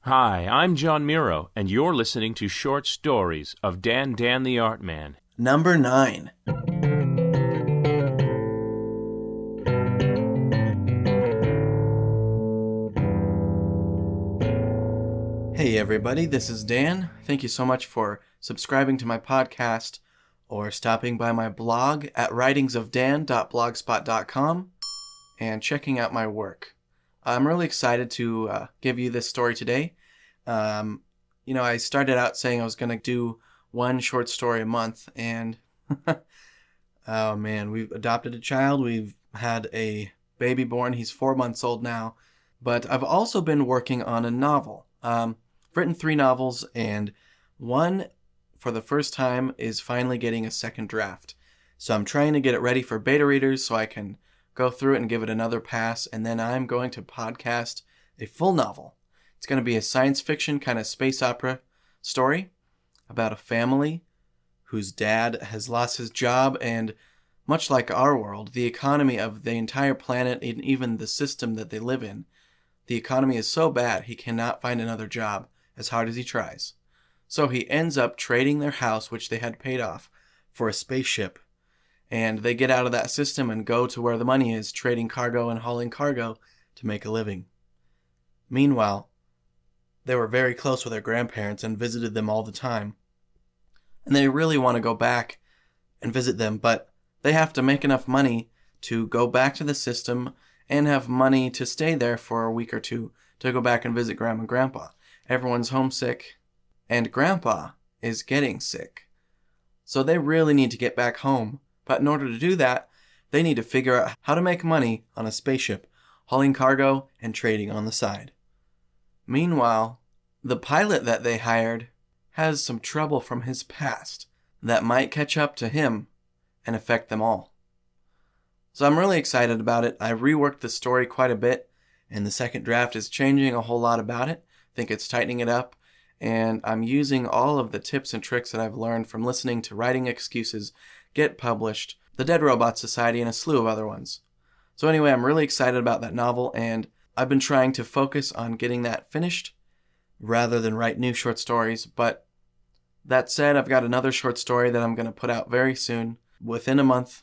Hi, I'm John Mierau, and you're listening to Short Stories of DanDanTheArtMan. Number 9. Hey everybody, this is Dan. Thank you so much for subscribing to my podcast or stopping by my blog at writingsofdan.blogspot.com and checking out my work. I'm really excited to give you this story today. I started out saying I was going to do one short story a month, and oh man, we've adopted a child. We've had a baby born. He's 4 months old now. But I've also been working on a novel. I've written 3 novels, and one, for the first time, is finally getting a second draft. So I'm trying to get it ready for beta readers so I can go through it and give it another pass, and then I'm going to podcast a full novel. It's going to be a science fiction kind of space opera story about a family whose dad has lost his job, and much like our world, the economy of the entire planet and even the system that they live in, the economy is so bad he cannot find another job as hard as he tries. So he ends up trading their house, which they had paid off, for a spaceship. And they get out of that system and go to where the money is, trading cargo and hauling cargo to make a living. Meanwhile, they were very close with their grandparents and visited them all the time. And they really want to go back and visit them, but they have to make enough money to go back to the system and have money to stay there for a week or two to go back and visit Grandma and Grandpa. Everyone's homesick, and Grandpa is getting sick. So they really need to get back home. But in order to do that, they need to figure out how to make money on a spaceship, hauling cargo and trading on the side. Meanwhile, the pilot that they hired has some trouble from his past that might catch up to him and affect them all. So I'm really excited about it. I reworked the story quite a bit, and the second draft is changing a whole lot about it. I think it's tightening it up, and I'm using all of the tips and tricks that I've learned from listening to Writing Excuses Get Published, The Dead Robot Society, and a slew of other ones. So anyway, I'm really excited about that novel, and I've been trying to focus on getting that finished rather than write new short stories. But that said, I've got another short story that I'm going to put out very soon, within a month,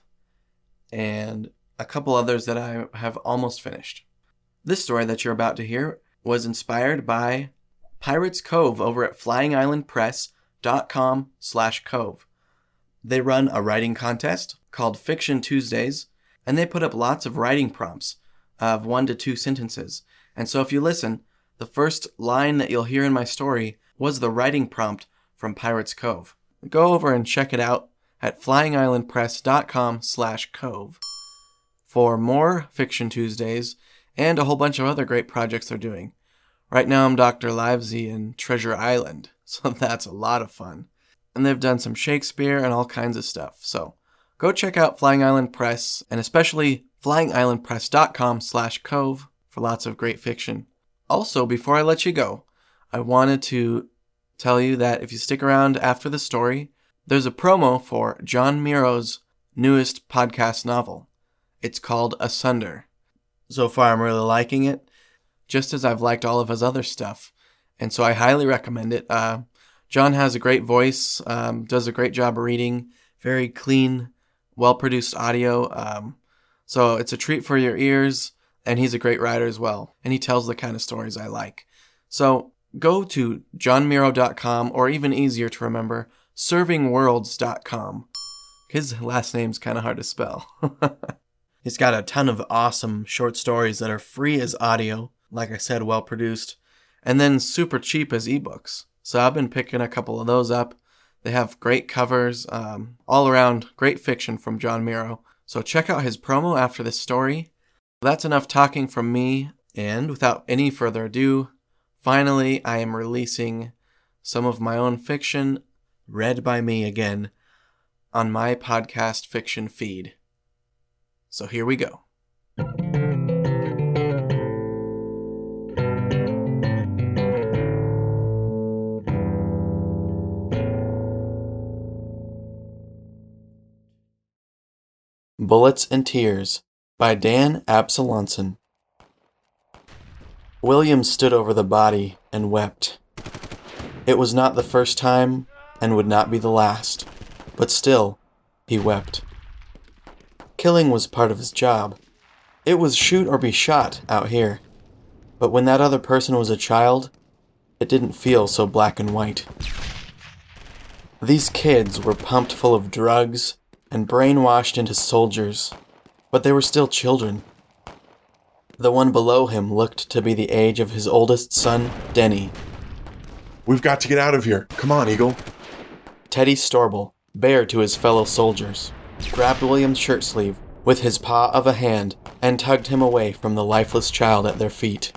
and a couple others that I have almost finished. This story that you're about to hear was inspired by Pirates Cove over at flyingislandpress.com/Cove. They run a writing contest called Fiction Tuesdays, and they put up lots of writing prompts of 1 to 2 sentences. And so if you listen, the first line that you'll hear in my story was the writing prompt from Pirates Cove. Go over and check it out at flyingislandpress.com/Cove for more Fiction Tuesdays and a whole bunch of other great projects they're doing. Right now I'm Dr. Livesey in Treasure Island, so that's a lot of fun. And they've done some Shakespeare and all kinds of stuff. So go check out Flying Island Press, and especially flyingislandpress.com/Cove for lots of great fiction. Also, before I let you go, I wanted to tell you that if you stick around after the story, there's a promo for John Mierau's newest podcast novel. It's called Asunder. So far, I'm really liking it, just as I've liked all of his other stuff. And so I highly recommend it. John has a great voice, does a great job of reading, very clean, well-produced audio. So it's a treat for your ears, and he's a great writer as well. And he tells the kind of stories I like. So go to johnmierau.com, or even easier to remember, servingworlds.com. His last name's kind of hard to spell. He's got a ton of awesome short stories that are free as audio, like I said, well-produced, and then super cheap as ebooks. So I've been picking a couple of those up. They have great covers, all around great fiction from John Mierau. So check out his promo after this story. That's enough talking from me, and without any further ado, finally I am releasing some of my own fiction, read by me again, on my podcast fiction feed. So here we go. Bullets and Tears by Dan Absalonson. William stood over the body, and wept. It was not the first time and would not be the last, but still, he wept. Killing was part of his job. It was shoot or be shot out here. But when that other person was a child, it didn't feel so black and white. These kids were pumped full of drugs and brainwashed into soldiers, but they were still children. The one below him looked to be the age of his oldest son, Denny. We've got to get out of here. Come on, Eagle. Teddy Storble, Bear to his fellow soldiers, grabbed William's shirt sleeve with his paw of a hand and tugged him away from the lifeless child at their feet.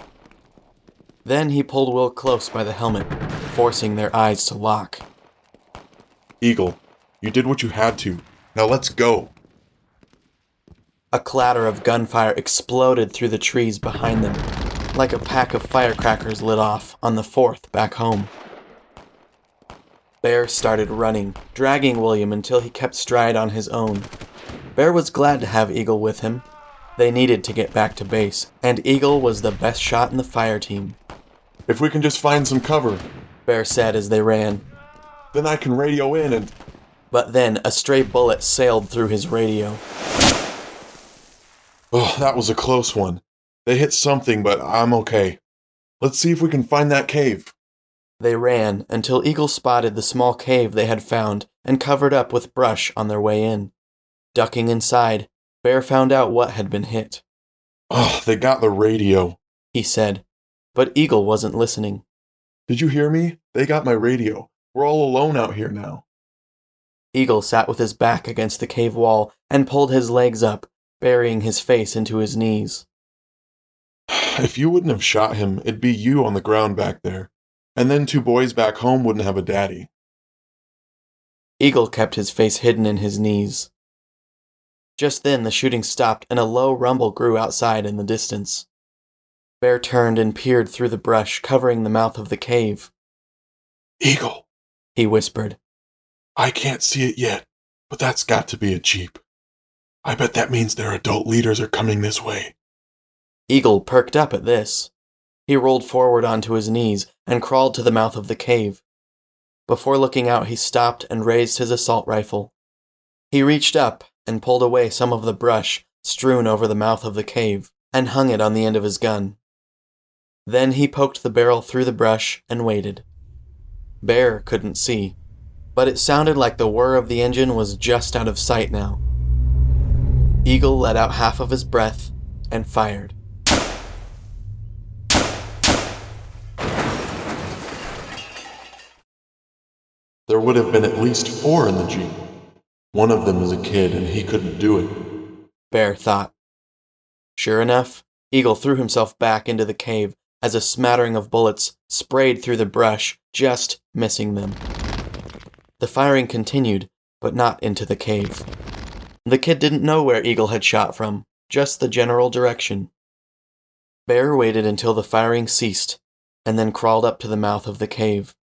Then he pulled Will close by the helmet, forcing their eyes to lock. Eagle, you did what you had to. Now let's go. A clatter of gunfire exploded through the trees behind them, like a pack of firecrackers lit off on the 4th back home. Bear started running, dragging William until he kept stride on his own. Bear was glad to have Eagle with him. They needed to get back to base, and Eagle was the best shot in the fire team. If we can just find some cover, Bear said as they ran. then I can radio in and... But then a stray bullet sailed through his radio. Oh, that was a close one. They hit something, but I'm okay. Let's see if we can find that cave. They ran until Eagle spotted the small cave they had found and covered up with brush on their way in. Ducking inside, Bear found out what had been hit. Oh, they got the radio, he said, but Eagle wasn't listening. Did you hear me? They got my radio. We're all alone out here now. Eagle sat with his back against the cave wall and pulled his legs up, burying his face into his knees. If you wouldn't have shot him, it'd be you on the ground back there. And then 2 boys back home wouldn't have a daddy. Eagle kept his face hidden in his knees. Just then the shooting stopped and a low rumble grew outside in the distance. Bear turned and peered through the brush covering the mouth of the cave. Eagle, he whispered. I can't see it yet, but that's got to be a jeep. I bet that means their adult leaders are coming this way. Eagle perked up at this. He rolled forward onto his knees and crawled to the mouth of the cave. Before looking out, he stopped and raised his assault rifle. He reached up and pulled away some of the brush strewn over the mouth of the cave and hung it on the end of his gun. Then he poked the barrel through the brush and waited. Bear couldn't see, but it sounded like the whir of the engine was just out of sight now. Eagle let out half of his breath and fired. There would have been at least 4 in the jeep. One of them is a kid and he couldn't do it, Bear thought. Sure enough, Eagle threw himself back into the cave as a smattering of bullets sprayed through the brush, just missing them. The firing continued, but not into the cave. The kid didn't know where Eagle had shot from, just the general direction. Bear waited until the firing ceased, and then crawled up to the mouth of the cave.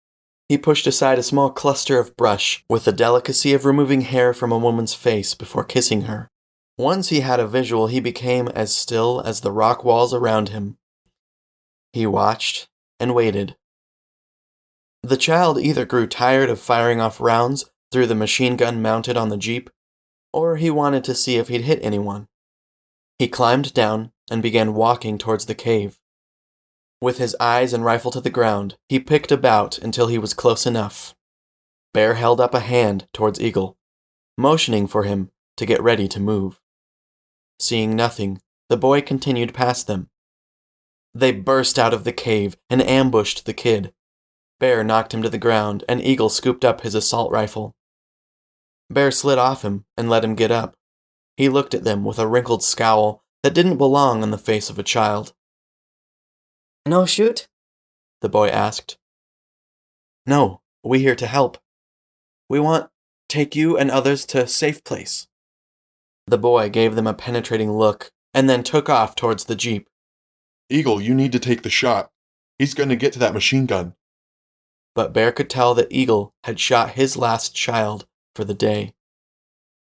He pushed aside a small cluster of brush with the delicacy of removing hair from a woman's face before kissing her. Once he had a visual, he became as still as the rock walls around him. He watched and waited. The child either grew tired of firing off rounds through the machine gun mounted on the jeep, or he wanted to see if he'd hit anyone. He climbed down and began walking towards the cave. With his eyes and rifle to the ground, he picked about until he was close enough. Bear held up a hand towards Eagle, motioning for him to get ready to move. Seeing nothing, the boy continued past them. They burst out of the cave and ambushed the kid. Bear knocked him to the ground, and Eagle scooped up his assault rifle. Bear slid off him and let him get up. He looked at them with a wrinkled scowl that didn't belong on the face of a child. No shoot? The boy asked. No, we here to help. We want take you and others to a safe place. The boy gave them a penetrating look and then took off towards the jeep. Eagle, you need to take the shot. He's going to get to that machine gun. But Bear could tell that Eagle had shot his last child for the day.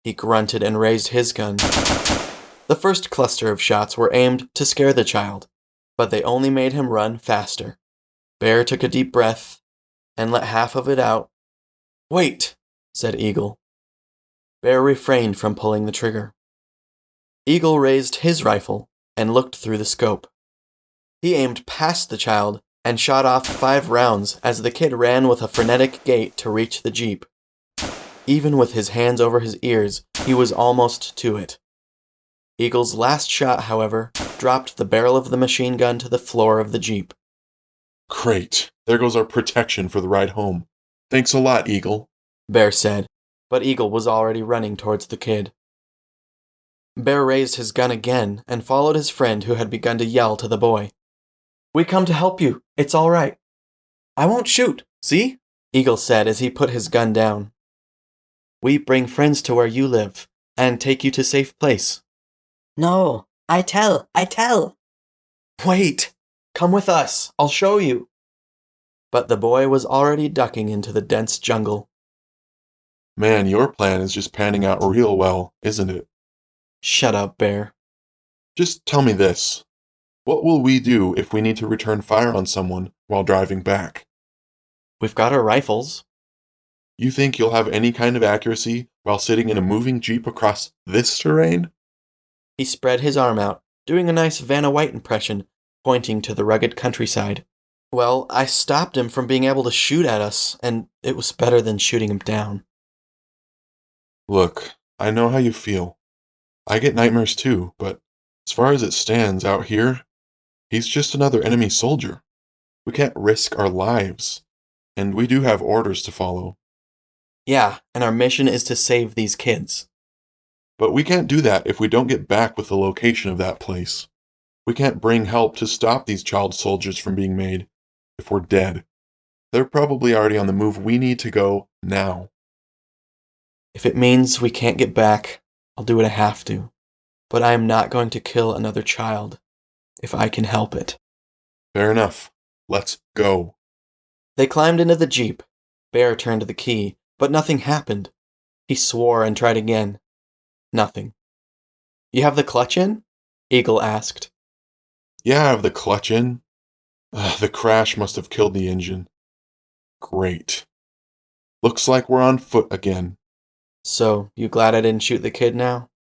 He grunted and raised his gun. The first cluster of shots were aimed to scare the child, but they only made him run faster. Bear took a deep breath and let half of it out. "Wait," said Eagle. Bear refrained from pulling the trigger. Eagle raised his rifle and looked through the scope. He aimed past the child and shot off 5 rounds as the kid ran with a frenetic gait to reach the jeep. Even with his hands over his ears, he was almost to it. Eagle's last shot, however, dropped the barrel of the machine gun to the floor of the jeep. Great. There goes our protection for the ride home. Thanks a lot, Eagle, Bear said, but Eagle was already running towards the kid. Bear raised his gun again and followed his friend who had begun to yell to the boy. "We come to help you. It's all right." "I won't shoot, see?" Eagle said as he put his gun down. "We bring friends to where you live and take you to safe place." No, I tell. "Wait! Come with us. I'll show you." But the boy was already ducking into the dense jungle. Man, your plan is just panning out real well, isn't it? "Shut up, Bear." Just tell me this. What will we do if we need to return fire on someone while driving back? "We've got our rifles." You think you'll have any kind of accuracy while sitting in a moving jeep across this terrain? He spread his arm out, doing a nice Vanna White impression, pointing to the rugged countryside. "Well, I stopped him from being able to shoot at us, and it was better than shooting him down." Look, I know how you feel. I get nightmares too, but as far as it stands out here, he's just another enemy soldier. We can't risk our lives, and we do have orders to follow. "Yeah, and our mission is to save these kids." But we can't do that if we don't get back with the location of that place. We can't bring help to stop these child soldiers from being made if we're dead. They're probably already on the move. We need to go now. "If it means we can't get back, I'll do what I have to. But I am not going to kill another child, if I can help it." Fair enough. Let's go. They climbed into the jeep. Bear turned the key, but nothing happened. He swore and tried again. Nothing. "You have the clutch in?" Eagle asked. Yeah, I have the clutch in. The crash must have killed the engine. Great. Looks like we're on foot again. "So, you glad I didn't shoot the kid now?"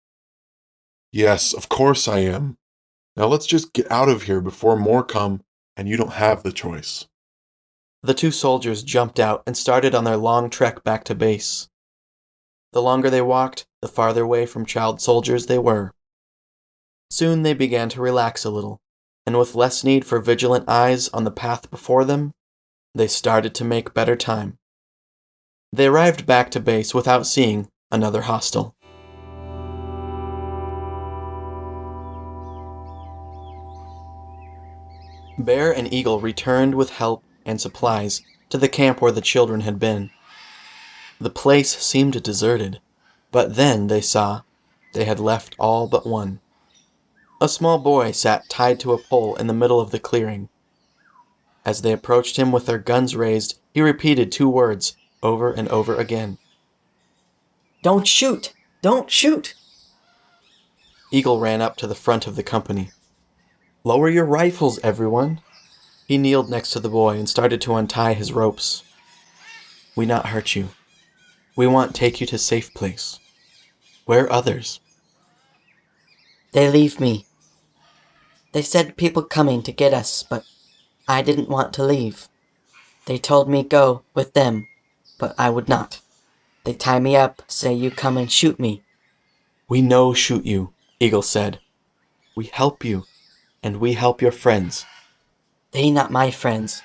Yes, of course I am. Now let's just get out of here before more come and you don't have the choice. The 2 soldiers jumped out and started on their long trek back to base. The longer they walked, the farther away from child soldiers they were. Soon they began to relax a little, and with less need for vigilant eyes on the path before them, they started to make better time. They arrived back to base without seeing another hostile. Bear and Eagle returned with help and supplies to the camp where the children had been. The place seemed deserted, but then they saw they had left all but one. A small boy sat tied to a pole in the middle of the clearing. As they approached him with their guns raised, he repeated 2 words over and over again. Don't shoot! Don't shoot! Eagle ran up to the front of the company. "Lower your rifles, everyone." He kneeled next to the boy and started to untie his ropes. "We not hurt you. We want take you to safe place. Where others?" They leave me. They said people coming to get us, but I didn't want to leave. They told me go with them, but I would not. They tie me up, say you come and shoot me. "We no shoot you," Eagle said. "We help you, and we help your friends." They not my friends.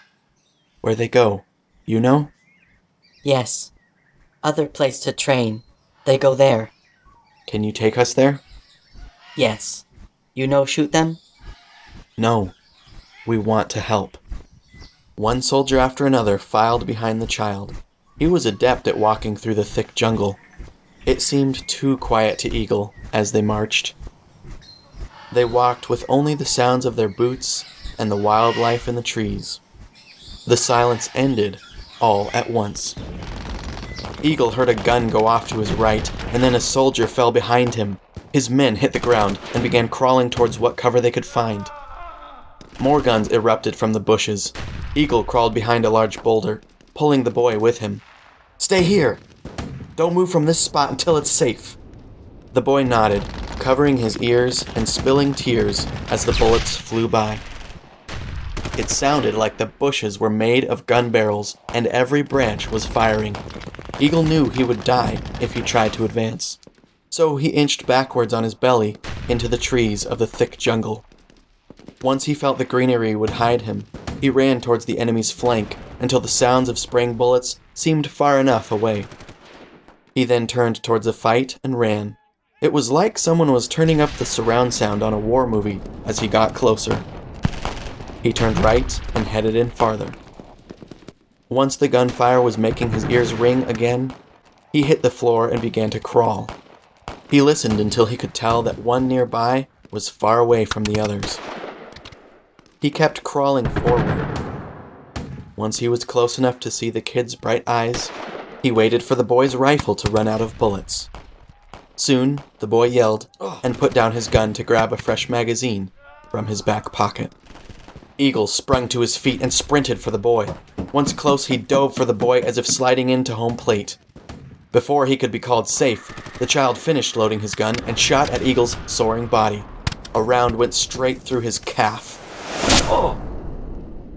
"Where they go, you know?" Yes. Other place to train. They go there. "Can you take us there?" Yes. You know shoot them? "No. We want to help." One soldier after another filed behind the child. He was adept at walking through the thick jungle. It seemed too quiet to Eagle as they marched. They walked with only the sounds of their boots and the wildlife in the trees. The silence ended all at once. Eagle heard a gun go off to his right, and then a soldier fell behind him. His men hit the ground and began crawling towards what cover they could find. More guns erupted from the bushes. Eagle crawled behind a large boulder, pulling the boy with him. "Stay here! Don't move from this spot until it's safe." The boy nodded, covering his ears and spilling tears as the bullets flew by. It sounded like the bushes were made of gun barrels and every branch was firing. Eagle knew he would die if he tried to advance. So he inched backwards on his belly into the trees of the thick jungle. Once he felt the greenery would hide him, he ran towards the enemy's flank until the sounds of spraying bullets seemed far enough away. He then turned towards the fight and ran. It was like someone was turning up the surround sound on a war movie as he got closer. He turned right and headed in farther. Once the gunfire was making his ears ring again, he hit the floor and began to crawl. He listened until he could tell that one nearby was far away from the others. He kept crawling forward. Once he was close enough to see the kid's bright eyes, he waited for the boy's rifle to run out of bullets. Soon, the boy yelled and put down his gun to grab a fresh magazine from his back pocket. Eagle sprung to his feet and sprinted for the boy. Once close, he dove for the boy as if sliding into home plate. Before he could be called safe, the child finished loading his gun and shot at Eagle's soaring body. A round went straight through his calf. Oh!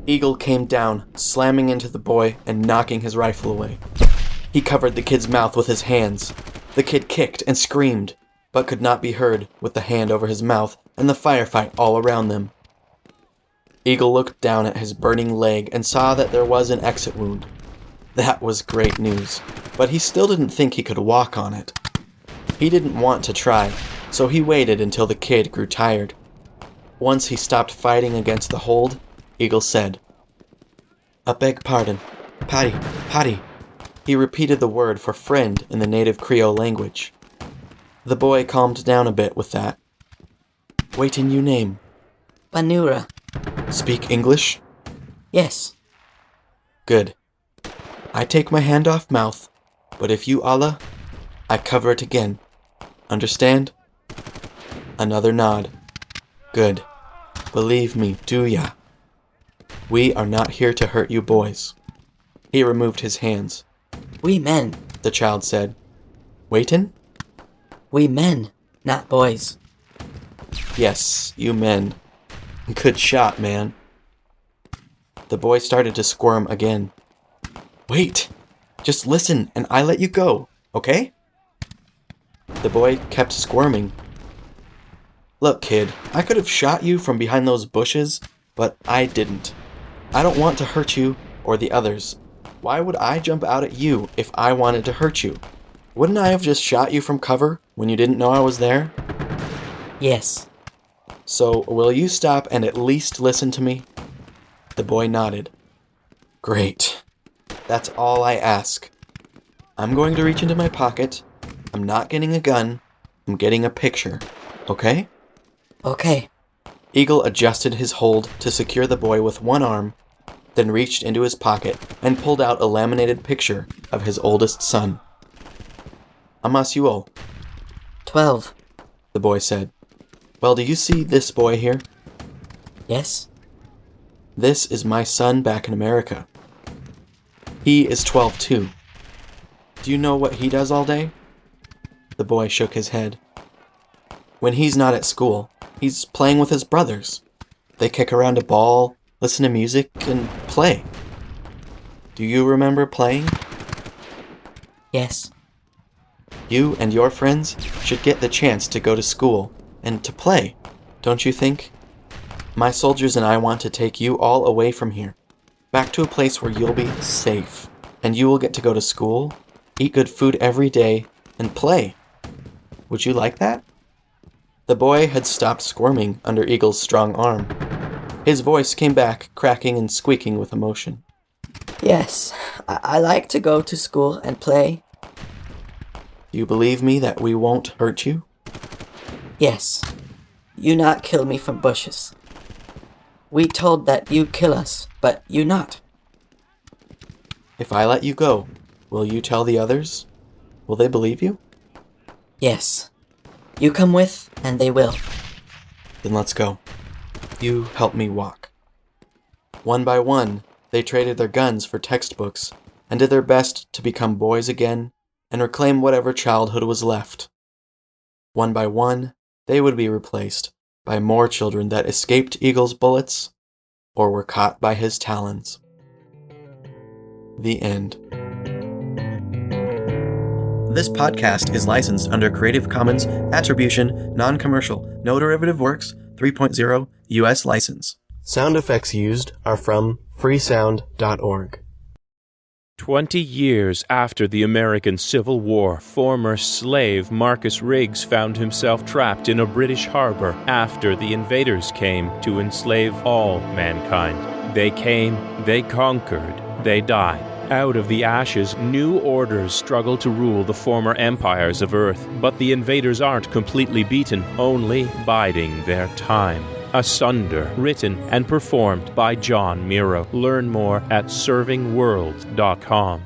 Eagle came down, slamming into the boy and knocking his rifle away. He covered the kid's mouth with his hands. The kid kicked and screamed, but could not be heard with the hand over his mouth and the firefight all around them. Eagle looked down at his burning leg and saw that there was an exit wound. That was great news, but he still didn't think he could walk on it. He didn't want to try, so he waited until the kid grew tired. Once he stopped fighting against the hold, Eagle said, "I beg pardon. Paddy, Paddy." He repeated the word for friend in the native Creole language. The boy calmed down a bit with that. "Wait in you name." Banura. "Speak English?" Yes. "Good. I take my hand off mouth, but if you Allah, I cover it again. Understand?" Another nod. "Good. Believe me, do ya? We are not here to hurt you boys." He removed his hands. We men. The child said. "Waitin'?" We men, not boys. "Yes, you men. Good shot, man." The boy started to squirm again. "Wait! Just listen and I let you go, okay?" The boy kept squirming. "Look, kid, I could have shot you from behind those bushes, but I didn't. I don't want to hurt you or the others. Why would I jump out at you if I wanted to hurt you? Wouldn't I have just shot you from cover when you didn't know I was there?" Yes. "So, will you stop and at least listen to me?" The boy nodded. "Great. That's all I ask. I'm going to reach into my pocket. I'm not getting a gun. I'm getting a picture. Okay?" Okay. Eagle adjusted his hold to secure the boy with one arm, then reached into his pocket and pulled out a laminated picture of his oldest son. "Amasuo," 12. the boy said. "Well, do you see this boy here? Yes. This is my son back in America. He is 12 too. Do you know what he does all day?" The boy shook his head. "When he's not at school, he's playing with his brothers. They kick around a ball, listen to music, and play. Do you remember playing? Yes. You and your friends should get the chance to go to school and to play, don't you think? My soldiers and I want to take you all away from here, back to a place where you'll be safe, and you will get to go to school, eat good food every day, and play. Would you like that?" The boy had stopped squirming under Eagle's strong arm. His voice came back, cracking and squeaking with emotion. Yes. I like to go to school and play. "Do you believe me that we won't hurt you?" Yes. You not kill me from bushes. We told that you kill us, but you not. "If I let you go, will you tell the others? Will they believe you?" Yes. You come with, and they will. "Then let's go. You help me walk." One by one, they traded their guns for textbooks and did their best to become boys again and reclaim whatever childhood was left. One by one, they would be replaced by more children that escaped Eagle's bullets or were caught by his talons. The end. This podcast is licensed under Creative Commons Attribution, Non-Commercial, No Derivative Works 3.0 U.S. license. Sound effects used are from freesound.org. 20 years after the American Civil War, former slave Marcus Riggs found himself trapped in a British harbor after the invaders came to enslave all mankind. They came, they conquered, they died. Out of the ashes, new orders struggle to rule the former empires of Earth, but the invaders aren't completely beaten, only biding their time. Asunder, written and performed by John Mierau. Learn more at servingworlds.com.